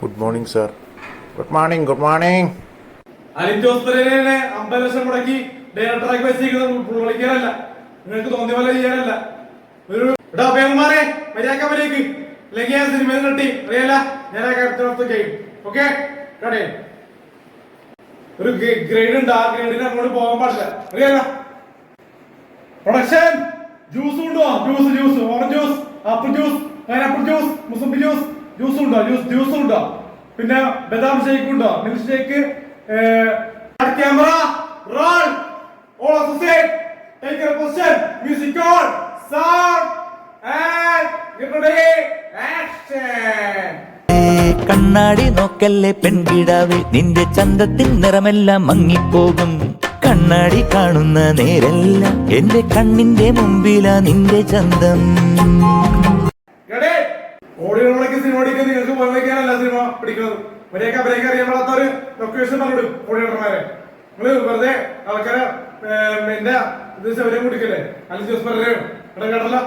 Good morning sir. Good morning. Good morning. Alin Jose പെരേരയെ 50 ലക്ഷം മുടക്കി ഡയറക്ടറാക്കി വെച്ചിരിക്കുന്നത് വിളിക്കാനല്ല, നിങ്ങൾക്ക് തോന്നിയ പോലെ ചെയ്യാനല്ല. ഒരു പേമാരെ മര്യാദക്ക് അല്ലെങ്കിൽ ആ സിനിമ കെട്ടി അറിയാല ഞാൻ ആ കാര്യത്തിനകത്ത് കഴിയും. ഓക്കെ കടേ ഒരു ഗ്രേഡ് ഉണ്ട്, ആ ഗ്രേഡിന് അങ്ങോട്ട് പോകാൻ പാടില്ല അറിയാല. പ്രൊഡക്ഷൻ ജ്യൂസ് ഉണ്ടോ? Juice orange juice, apple juice, pineapple juice, mosambi juice, juice ഉണ്ടോ? പിന്നെ ബദാം ഷേക്ക് ഉണ്ടോ? Milk shake. Camera role. All associate take your position. Music on. Sound and get ready. Action. കണ്ണാടി നോക്കല്ലേ പെൺകിടാവേ, നിന്റെ ചന്തത്തിൻ നിറമെല്ലാം മങ്ങിപ്പോകും. കണ്ണാടി കാണുന്ന നേരെല്ലാം എന്റെ കണ്ണിന്റെ മുമ്പിലാ നിന്റെ ചന്തം. സിനിമ പഠിക്കാൻ നിങ്ങൾക്ക് വന്നേക്കാനല്ല സിനിമ പിടിക്കുന്നത്. ഒരേക്ക് അവരേക്ക് അറിയാൻ പാടാത്തവര് ലൊക്കേഷൻ പറഞ്ഞിടും ഓഡിയേറ്റർമാരെ. നിങ്ങള് വെറുതെ ആൾക്കാരെ എന്റെ ഇത് ശൗര്യം കുടിക്കല്ലേ? അലിൻ ജോസ് പെരേരയും കേട്ടല്ല.